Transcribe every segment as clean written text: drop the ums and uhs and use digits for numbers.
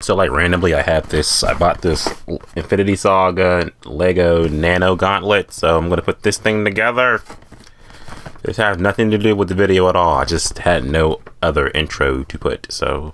So like randomly I bought this Infinity Saga Lego Nano Gauntlet, so I'm gonna put this thing together. This has nothing to do with the video at all. I just had no other intro to put, so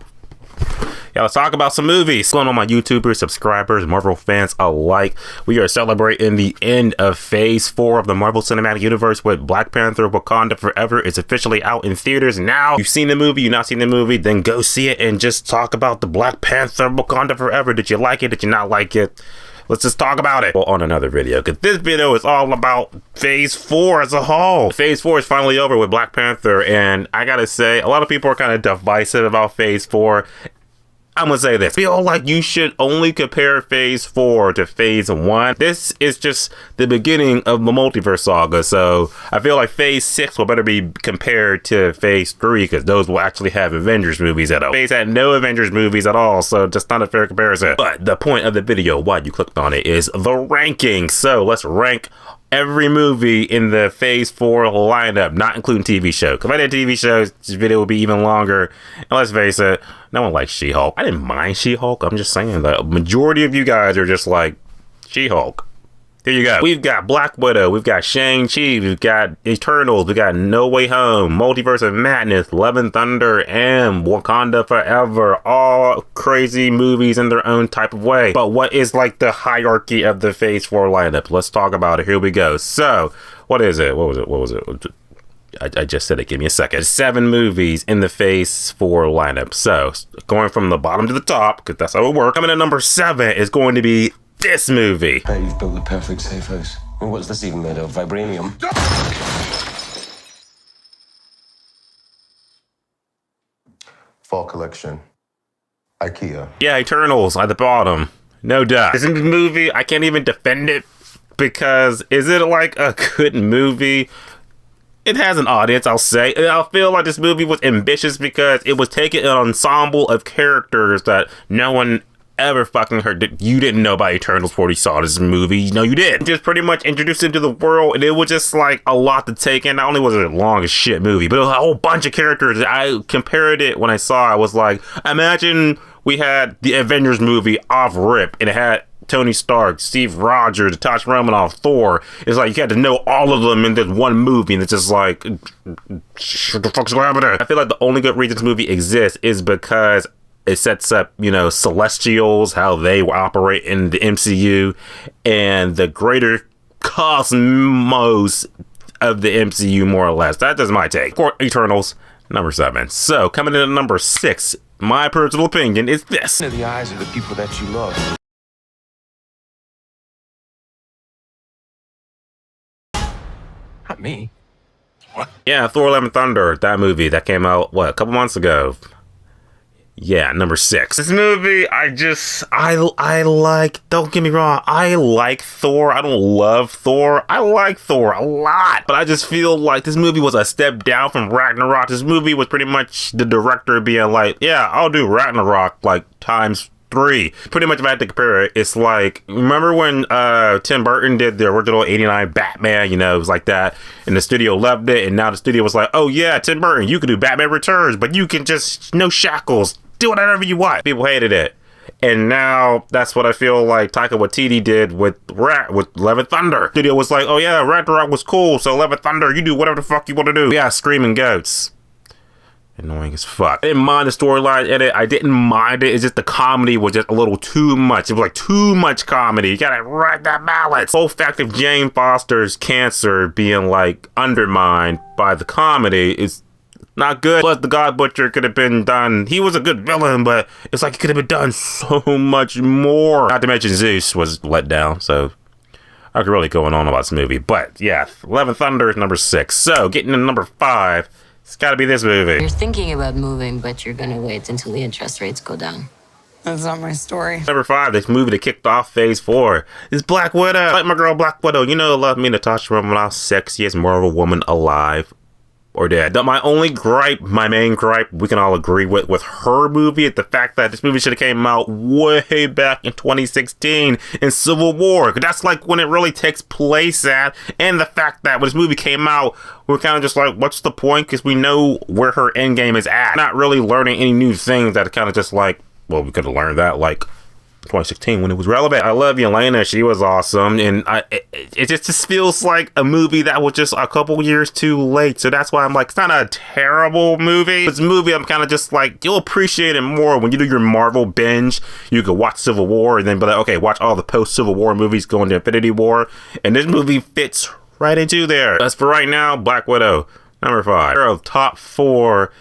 yeah, let's talk about some movies. What's going on, my YouTubers, subscribers, Marvel fans alike? We are celebrating the end of Phase 4 of the Marvel Cinematic Universe with Black Panther Wakanda Forever. It's officially out in theaters now. You've seen the movie, you've not seen the movie, then go see it and just talk about the Black Panther Wakanda Forever. Did you like it? Did you not like it? Let's just talk about it. Well, on another video, because this video is all about Phase 4 as a whole. Phase 4 is finally over with Black Panther, and I gotta say, a lot of people are kind of divisive about Phase 4. I'm gonna say this. I feel like you should only compare Phase 4 to Phase 1. This is just the beginning of the multiverse saga, so I feel like Phase 6 will better be compared to Phase 3, because those will actually have Avengers movies at all. Phase had no Avengers movies at all, so just not a fair comparison. But the point of the video, why you clicked on it, is the ranking. So let's rank every movie in the Phase 4 lineup, not including TV show. Because if I did TV shows, this video would be even longer. And let's face it, no one likes She-Hulk. I didn't mind She-Hulk. I'm just saying the majority of you guys are just like She-Hulk. Here you go. We've got Black Widow. We've got Shang Chi. We've got Eternals. We got No Way Home, Multiverse of Madness, Love and Thunder, and Wakanda Forever. All crazy movies in their own type of way. But what is like the hierarchy of the Phase 4 lineup? Let's talk about it. Here we go. So, what is it? What was it? I just said it. Give me a second. 7 movies in the Phase 4 lineup. So, going from the bottom to the top, because that's how it works. Coming in at number 7 is going to be this movie. Hey, you've built the perfect safe house. And what's this even made of? Vibranium? Fall collection. IKEA. Yeah, Eternals at the bottom. No doubt. This movie, I can't even defend it, because is it like a good movie? It has an audience, I'll say. And I feel like this movie was ambitious because it was taking an ensemble of characters that no one ever fucking heard. You didn't know about Eternals before you saw this movie. No, you did. Just pretty much introduced into the world, and it was just like a lot to take in. Not only was it a long as shit movie, but it was a whole bunch of characters. I compared it when I saw it. I was like, imagine we had the Avengers movie off rip, and it had Tony Stark, Steve Rogers, Natasha Romanoff, Thor. It's like you had to know all of them in this one movie, and it's just like, what the fuck's happening? I feel like the only good reason this movie exists is because it sets up, you know, Celestials, how they operate in the MCU, and the greater cosmos of the MCU, more or less. That's just my take. For Eternals, number 7. So, coming in at number 6, my personal opinion is this. The eyes of the people that you love. Not me. What? Yeah, Thor: Love and Thunder, that movie that came out, what, a couple months ago. Yeah, number 6. This movie, I like, don't get me wrong, I like Thor. I don't love Thor. I like Thor a lot. But I just feel like this movie was a step down from Ragnarok. This movie was pretty much the director being like, yeah, I'll do Ragnarok like times 3. Pretty much if I had to compare it, it's like, remember when Tim Burton did the original 89 Batman, you know, it was like that, and the studio loved it, and now the studio was like, oh yeah, Tim Burton, you can do Batman Returns, but you can just, no shackles, do whatever you want. People hated it. And now that's what I feel like Taika Waititi did with Love and Thunder. Studio was like, oh yeah, Ragnarok was cool, so Love and Thunder, you do whatever the fuck you want to do. Yeah, screaming goats. Annoying as fuck. I didn't mind the storyline in it. I didn't mind it. It's just the comedy was just a little too much. It was like too much comedy. You gotta write that balance. The whole fact of Jane Foster's cancer being like undermined by the comedy is not good. Plus, the God Butcher could have been done. He was a good villain, but it's like it could have been done so much more. Not to mention Zeus was let down, so I could really go on about this movie. But yeah, Love and Thunder is number 6. So getting to number 5, it's gotta be this movie. You're thinking about moving, but you're gonna wait until the interest rates go down. That's not my story. Number 5, this movie that kicked off Phase 4 is Black Widow. I like my girl Black Widow. You know, love me, Natasha Romanoff, sexiest Marvel woman alive or dead. My only gripe, my main gripe, we can all agree with her movie is the fact that this movie should have came out way back in 2016 in Civil War. That's like when it really takes place at, and the fact that when this movie came out, we're kind of just like, what's the point? Because we know where her end game is at. Not really learning any new things that are kind of just like, well, we could have learned that like 2016 when it was relevant. I love Yelena. She was awesome. And it just feels like a movie that was just a couple years too late. So that's why I'm like, it's not a terrible movie. It's a movie I'm kind of just like, you'll appreciate it more when you do your Marvel binge. You could watch Civil War and then be like, okay, watch all the post-Civil War movies go into Infinity War. And this movie fits right into there. As for right now, Black Widow, number 5. Of top 4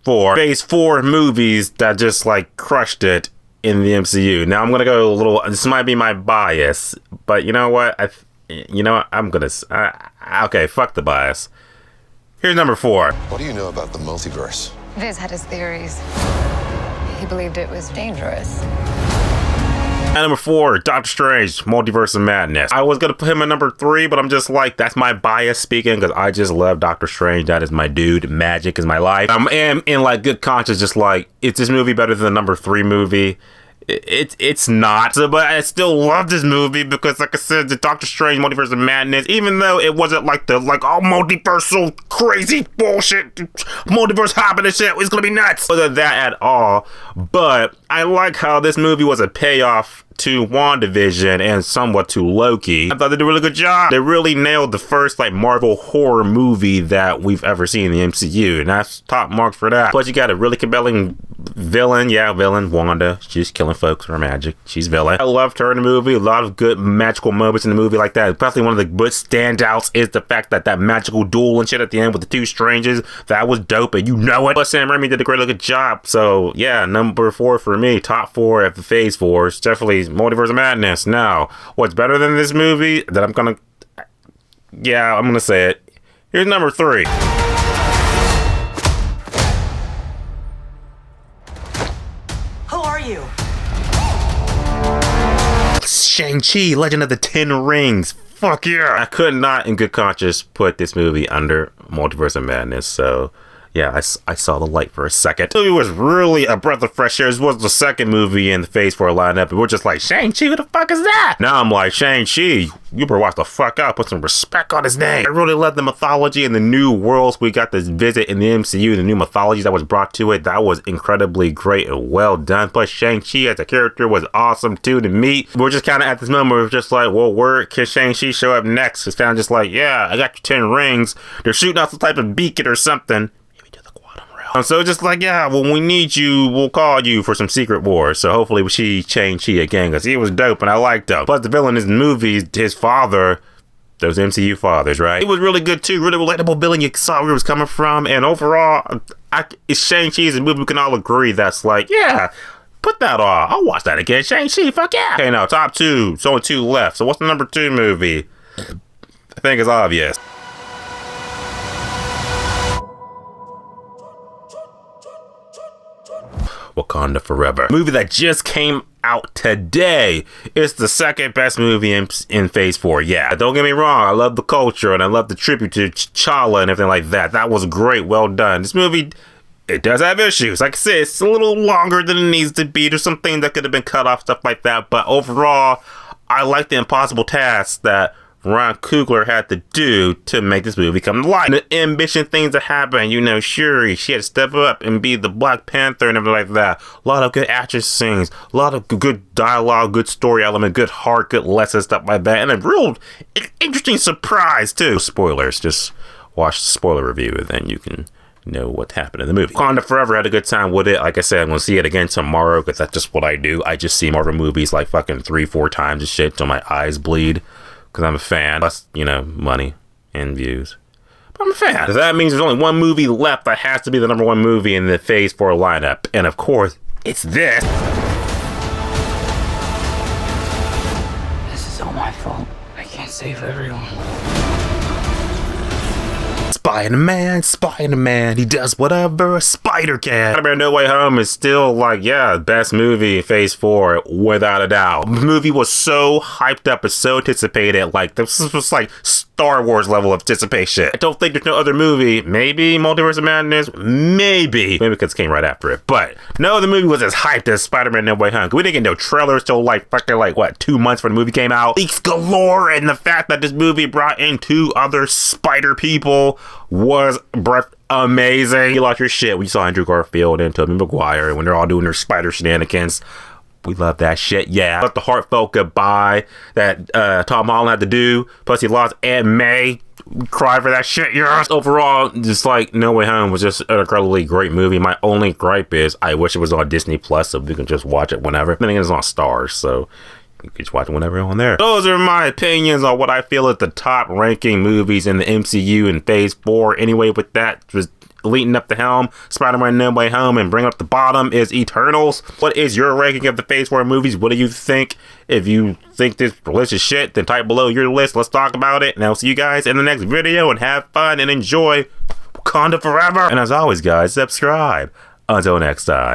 Phase 4 movies that just like crushed it in the MCU. Now I'm gonna go a little. This might be my bias, but you know what? I'm gonna. Okay, fuck the bias. Here's number 4. What do you know about the multiverse? Viz had his theories. He believed it was dangerous. And number 4, Doctor Strange, Multiverse of Madness. I was gonna put him at number 3, but I'm just like, that's my bias speaking, because I just love Doctor Strange. That is my dude. Magic is my life. I am in like good conscience, just like, is this movie better than the number 3 movie? It's not, but I still love this movie because, like I said, the Doctor Strange Multiverse of Madness, even though it wasn't like the all multiversal crazy bullshit, multiverse hopping and shit, it's gonna be nuts. Wasn't that at all, but I like how this movie was a payoff to WandaVision and somewhat to Loki. I thought they did a really good job. They really nailed the first like Marvel horror movie that we've ever seen in the MCU, and that's top marks for that. Plus you got a really compelling villain. Yeah, villain Wanda. She's killing folks with her magic. She's villain. I loved her in the movie. A lot of good magical moments in the movie like that. Especially one of the good standouts is the fact that magical duel and shit at the end with the 2 strangers, that was dope, and you know it. But Sam Raimi did a great job. So yeah, number 4 for me. Top 4 of the Phase 4 is definitely Multiverse of Madness. Now, what's better than this movie that I'm gonna say it. Here's number 3. Who are you? Shang Chi, Legend of the Ten Rings. Fuck yeah! I could not, in good conscience, put this movie under Multiverse of Madness. So yeah, I saw the light for a second. It was really a breath of fresh air. This was the second movie in the Phase 4 lineup, and we're just like, Shang-Chi, who the fuck is that? Now I'm like, Shang-Chi, you better watch the fuck out, put some respect on his name. I really love the mythology and the new worlds we got this visit in the MCU, the new mythology that was brought to it. That was incredibly great and well done. Plus, Shang-Chi as a character was awesome too to meet. We're just kind of at this moment where we're just like, well, where can Shang-Chi show up next? It's kind of just like, yeah, I got your 10 rings. They're shooting out some type of beacon or something. So just like, yeah, when we need you, we'll call you for some Secret Wars. So hopefully we see Shang-Chi again, because he was dope and I liked him. Plus the villain in his movies, his father, those MCU fathers, right? He was really good too, really relatable villain. You saw where he was coming from. And overall, Shang-Chi is a movie we can all agree that's like, yeah, put that on. I'll watch that again. Shang-Chi, fuck yeah. Okay, now top 2. There's only 2 left. So what's the number 2 movie? I think it's obvious. Wakanda Forever. Movie that just came out today. It's the second best movie in Phase 4. Yeah, don't get me wrong. I love the culture and I love the tribute to T'Challa and everything like that. That was great. Well done. This movie, it does have issues. Like I said, it's a little longer than it needs to be. There's some things that could have been cut off, stuff like that. But overall, I like the impossible tasks that Ryan Coogler had to do to make this movie come to life. The ambition things that happen, you know, Shuri, she had to step up and be the Black Panther and everything like that. A lot of good action scenes, a lot of good dialogue, good story element, good heart, good lessons, stuff like that. And a real interesting surprise too. Spoilers, just watch the spoiler review and then you can know what happened in the movie. Wakanda Forever, had a good time with it. Like I said, I'm gonna see it again tomorrow because that's just what I do. I just see Marvel movies like fucking 3-4 times and shit till my eyes bleed. Because I'm a fan. Plus, you know, money and views. But I'm a fan. So that means there's only one movie left that has to be the number 1 movie in the Phase 4 lineup. And of course, it's this. This is all my fault. I can't save everyone. Spider-Man, he does whatever a spider can. Spider-Man No Way Home is still like, yeah, best movie in Phase 4, without a doubt. The movie was so hyped up and so anticipated, like this was like Star Wars level of anticipation. I don't think there's no other movie, maybe Multiverse of Madness, maybe because it came right after it, but no other movie was as hyped as Spider-Man No Way Home. We didn't get no trailers till like fucking like what, 2 months before the movie came out. Leaks galore, and the fact that this movie brought in 2 other spider people was amazing. You lost your shit when you saw Andrew Garfield and Tobey Maguire when they're all doing their spider shenanigans. We love that shit. Yeah, but the heartfelt goodbye that Tom Holland had to do. Plus, he lost Aunt May. Cry for that shit. Yes. Overall, just like No Way Home was just an incredibly great movie. My only gripe is I wish it was on Disney Plus so we can just watch it whenever. Then again, it's on Stars, so you can just watch it whenever on there. Those are my opinions on what I feel is the top ranking movies in the MCU in Phase 4. Anyway, with that, just leading up the helm, Spider-Man No Way Home, and bring up the bottom is Eternals. What is your ranking of the Phase 4 movies? What do you think? If you think this list is shit, then type below your list. Let's talk about it. And I'll see you guys in the next video, and have fun and enjoy Wakanda Forever. And as always, guys, subscribe. Until next time.